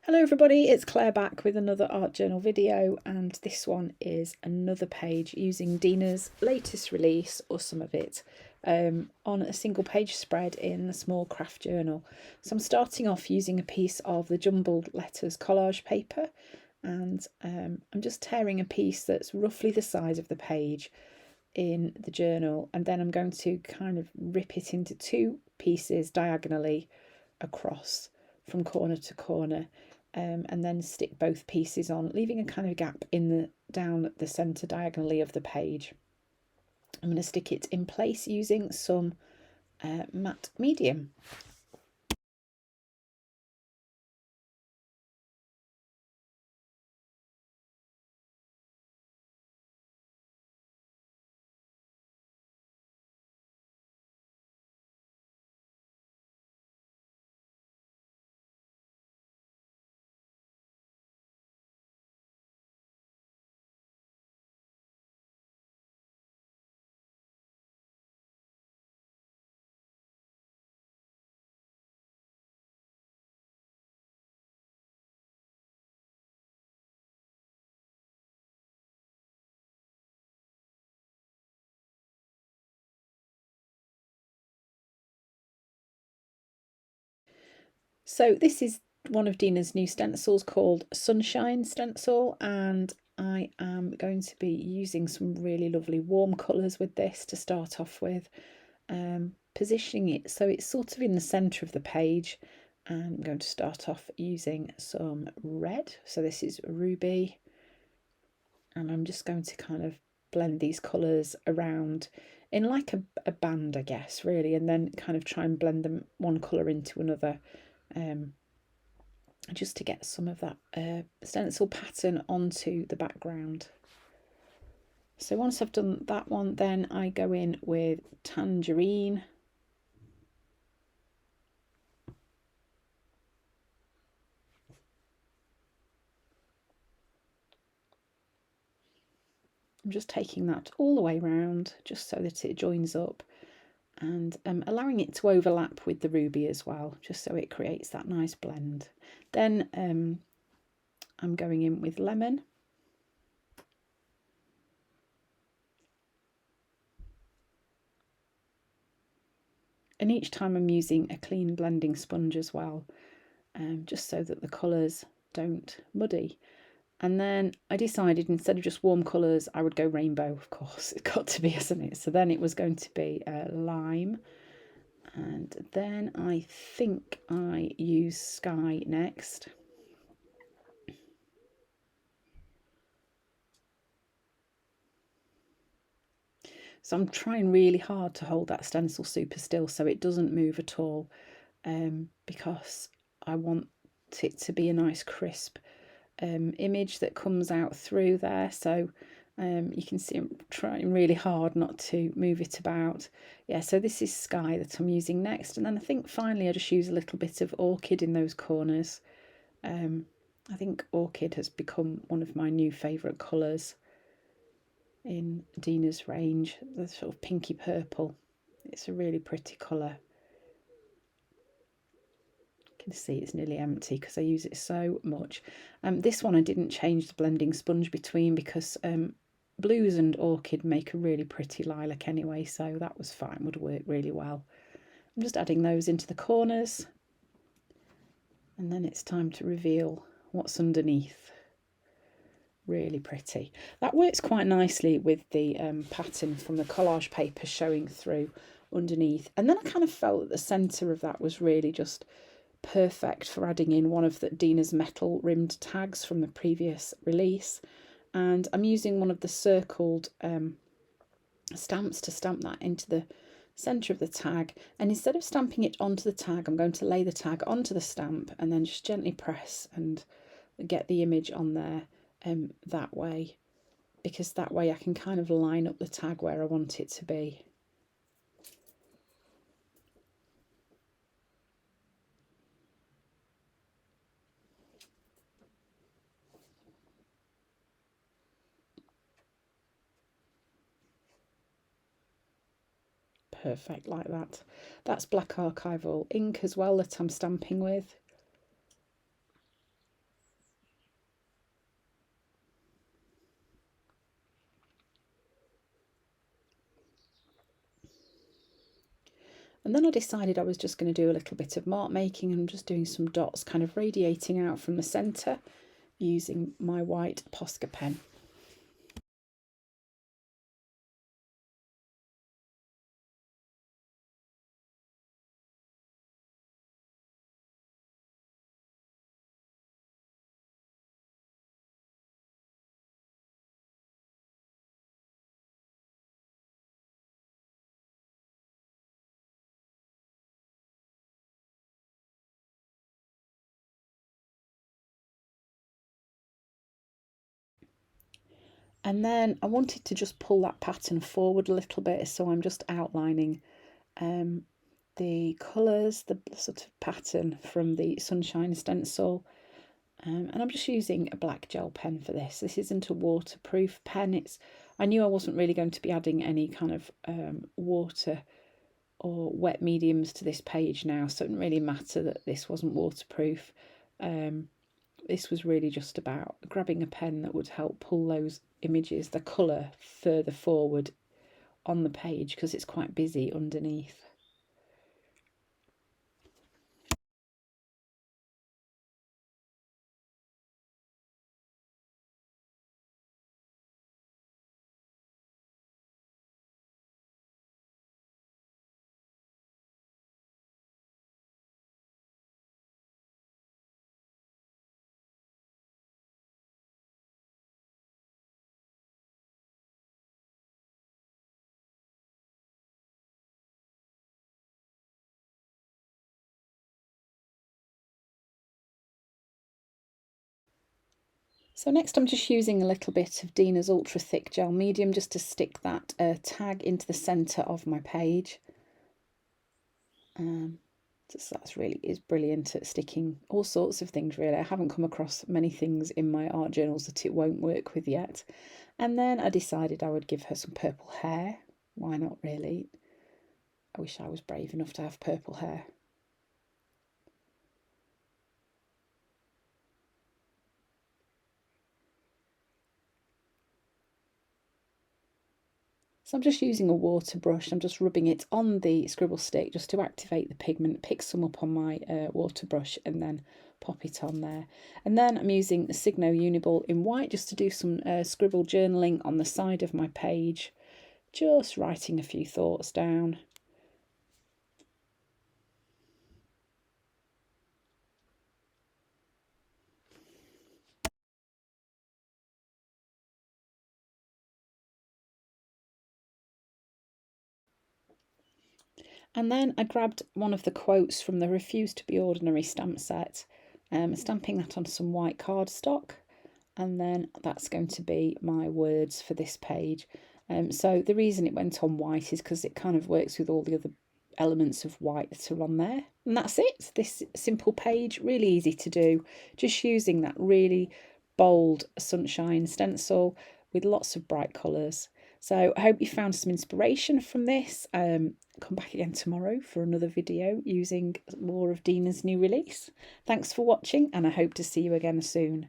Hello everybody, it's Claire back with another art journal video, and this one is another page using Dina's latest release, or some of it, on a single page spread in the small craft journal. So I'm starting off using a piece of the jumbled letters collage paper, and I'm just tearing a piece that's roughly the size of the page in the journal, and then I'm going to kind of rip it into two pieces diagonally across from corner to corner. And then stick both pieces on, leaving a kind of gap in the down the centre diagonally of the page. I'm going to stick it in place using some matte medium. So this is one of Dina's new stencils called Sunshine Stencil, and I am going to be using some really lovely warm colours with this to start off with, positioning it so it's sort of in the centre of the page. And I'm going to start off using some red, so this is ruby, and I'm just going to kind of blend these colours around in like a band, I guess, really, and then kind of try and blend them one colour into another, just to get some of that stencil pattern onto the background. So once I've done that one, then I go in with tangerine. I'm just taking that all the way around just so that it joins up, and allowing it to overlap with the ruby as well, just so it creates that nice blend. Then I'm going in with lemon. And each time I'm using a clean blending sponge as well, just so that the colours don't muddy. And then I decided, instead of just warm colours, I would go rainbow, of course. It's got to be, hasn't it? So then it was going to be lime. And then I think I use sky next. So I'm trying really hard to hold that stencil super still so it doesn't move at all, because I want it to be a nice crisp image that comes out through there. So you can see I'm trying really hard not to move it about. Yeah, so this is sky that I'm using next, and then I think finally I just use a little bit of orchid in those corners. I think orchid has become one of my new favourite colours in Dina's range, the sort of pinky purple. It's a really pretty colour. You can see it's nearly empty because I use it so much. This one I didn't change the blending sponge between because blues and orchid make a really pretty lilac anyway, so that was fine, would work really well. I'm just adding those into the corners, and then it's time to reveal what's underneath. Really pretty. That works quite nicely with the pattern from the collage paper showing through underneath. And then I kind of felt that the centre of that was really just perfect for adding in one of Dina's metal rimmed tags from the previous release. And I'm using one of the circled stamps to stamp that into the centre of the tag. And instead of stamping it onto the tag, I'm going to lay the tag onto the stamp and then just gently press and get the image on there that way, because that way I can kind of line up the tag where I want it to be. Perfect, like that. That's black archival ink as well that I'm stamping with. And then I decided I was just going to do a little bit of mark making, and I'm just doing some dots kind of radiating out from the centre using my white Posca pen. And then I wanted to just pull that pattern forward a little bit, so I'm just outlining the colours, the sort of pattern from the Sunshine stencil. And I'm just using a black gel pen for this. This isn't a waterproof pen. I knew I wasn't really going to be adding any kind of water or wet mediums to this page now, so it didn't really matter that this wasn't waterproof. This was really just about grabbing a pen that would help pull those images, the colour, further forward on the page because it's quite busy underneath. So next I'm just using a little bit of Dina's Ultra Thick Gel Medium just to stick that tag into the centre of my page. That's really is brilliant at sticking all sorts of things really. I haven't come across many things in my art journals that it won't work with yet. And then I decided I would give her some purple hair. Why not really? I wish I was brave enough to have purple hair. So I'm just using a water brush. I'm just rubbing it on the scribble stick just to activate the pigment, pick some up on my water brush and then pop it on there. And then I'm using the Signo Uniball in white just to do some scribble journaling on the side of my page, just writing a few thoughts down. And then I grabbed one of the quotes from the Refuse to Be Ordinary stamp set, stamping that on some white cardstock, and then that's going to be my words for this page. So the reason it went on white is because it kind of works with all the other elements of white that are on there. And that's it. This simple page, really easy to do, just using that really bold Sunshine stencil with lots of bright colours. So I hope you found some inspiration from this. Come back again tomorrow for another video using more of Dina's new release. Thanks for watching, and I hope to see you again soon.